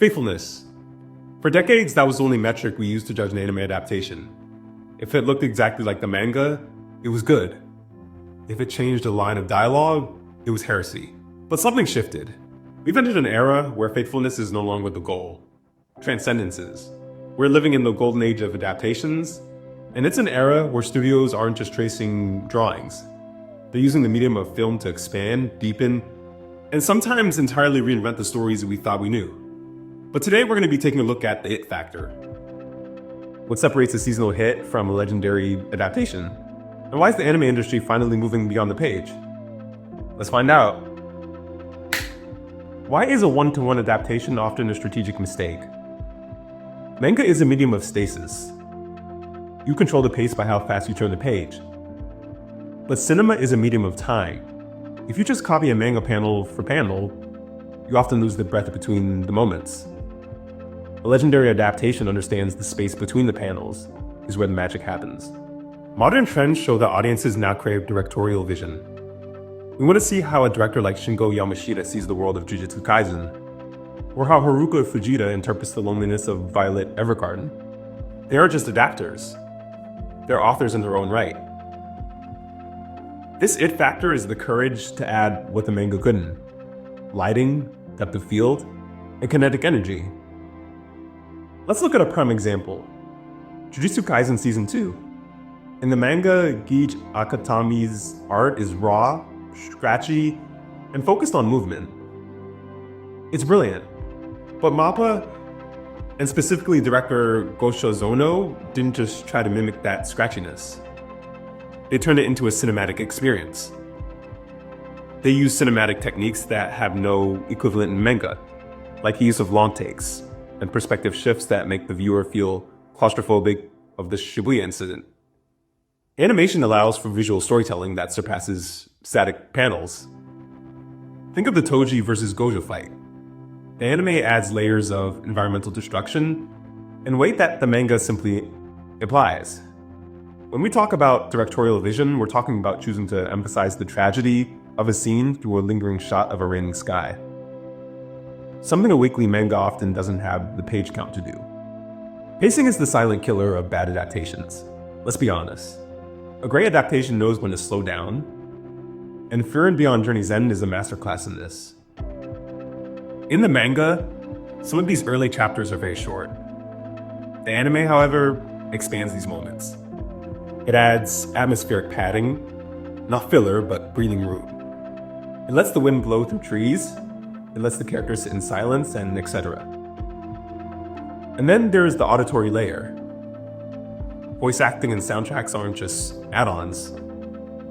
Faithfulness. For decades, that was the only metric we used to judge an anime adaptation. If it looked exactly like the manga, it was good. If it changed a line of dialogue, it was heresy. But something shifted. We've entered an era where faithfulness is no longer the goal. Transcendence is. We're living in the Golden Age of Adaptations, and it's an era where studios aren't just tracing drawings. They're using the medium of film to expand, deepen, and sometimes entirely reinvent the stories that we thought we knew. But today we're going to be taking a look at the it factor. What separates a seasonal hit from a legendary adaptation? And why is the anime industry finally moving beyond the page? Let's find out. Why is a one-to-one adaptation often a strategic mistake? Manga is a medium of stasis. You control the pace by how fast you turn the page. But cinema is a medium of time. If you just copy a manga panel for panel, you often lose the breath between the moments. A legendary adaptation understands the space between the panels is where the magic happens. Modern trends show that audiences now crave directorial vision. We want to see how a director like Shingo Yamashita sees the world of Jujutsu Kaisen, or how Haruka Fujita interprets the loneliness of Violet Evergarden. They aren't just adapters. They're authors in their own right. This it factor is the courage to add what the manga couldn't. Lighting, depth of field, and kinetic energy. Let's look at a prime example. Jujutsu Kaisen Season 2. In the manga, Gege Akutami's art is raw, scratchy, and focused on movement. It's brilliant, but MAPPA, and specifically director Gosho Zono, didn't just try to mimic that scratchiness. They turned it into a cinematic experience. They use cinematic techniques that have no equivalent in manga, like the use of long takes and perspective shifts that make the viewer feel claustrophobic of the Shibuya incident. Animation allows for visual storytelling that surpasses static panels. Think of the Toji versus Gojo fight. The anime adds layers of environmental destruction and weight that the manga simply implies. When we talk about directorial vision, we're talking about choosing to emphasize the tragedy of a scene through a lingering shot of a raining sky. Something a weekly manga often doesn't have the page count to do. Pacing is the silent killer of bad adaptations. Let's be honest. A great adaptation knows when to slow down, and Frieren Beyond Journey's End is a masterclass in this. In the manga, some of these early chapters are very short. The anime, however, expands these moments. It adds atmospheric padding, not filler, but breathing room. It lets the wind blow through trees, it lets the characters sit in silence, and etc. And then there's the auditory layer. Voice acting and soundtracks aren't just add-ons,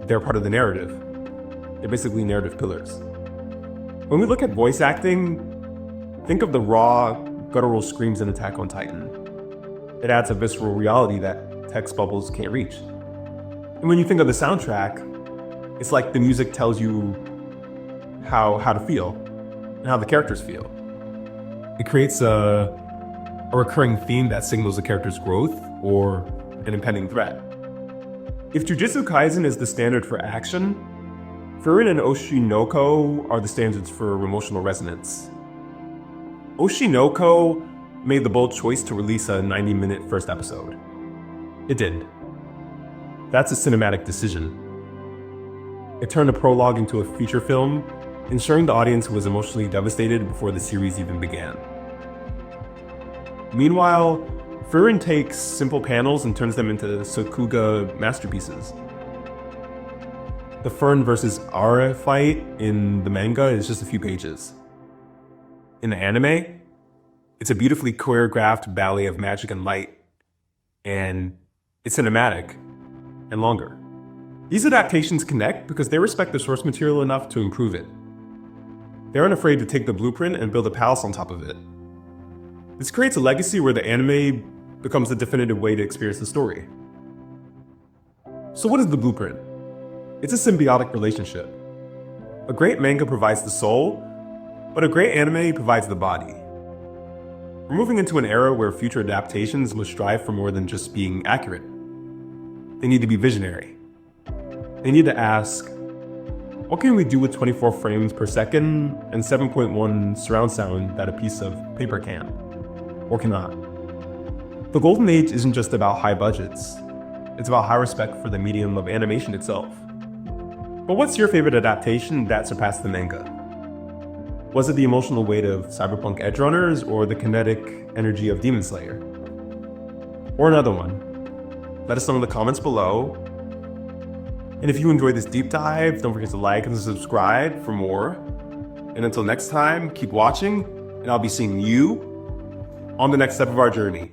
they're part of the narrative. They're basically narrative pillars. When we look at voice acting, think of the raw, guttural screams in Attack on Titan. It adds a visceral reality that text bubbles can't reach. And when you think of the soundtrack, it's like the music tells you how to feel and how the characters feel. It creates a recurring theme that signals the character's growth or an impending threat. If Jujutsu Kaisen is the standard for action, Frieren and Oshi no Ko are the standards for emotional resonance. Oshi no Ko made the bold choice to release a 90-minute first episode. It did. That's a cinematic decision. It turned a prologue into a feature film, ensuring the audience was emotionally devastated before the series even began. Meanwhile, Frieren takes simple panels and turns them into Sakuga masterpieces. The Fern versus Ara fight in the manga is just a few pages. In the anime, it's a beautifully choreographed ballet of magic and light, and it's cinematic and longer. These adaptations connect because they respect the source material enough to improve it. They aren't afraid to take the blueprint and build a palace on top of it. This creates a legacy where the anime becomes the definitive way to experience the story. So what is the blueprint? It's a symbiotic relationship. A great manga provides the soul, but a great anime provides the body. We're moving into an era where future adaptations must strive for more than just being accurate. They need to be visionary. They need to ask, What can we do with 24 frames per second and 7.1 surround sound that a piece of paper can? Or cannot? The Golden Age isn't just about high budgets. It's about high respect for the medium of animation itself. But what's your favorite adaptation that surpassed the manga? Was it the emotional weight of cyberpunk edgerunners or the kinetic energy of Demon Slayer? Or another one? Let us know in the comments below. And if you enjoyed this deep dive, don't forget to like and subscribe for more. And until next time, keep watching, and I'll be seeing you on the next step of our journey.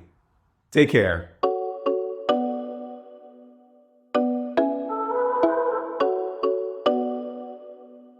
Take care.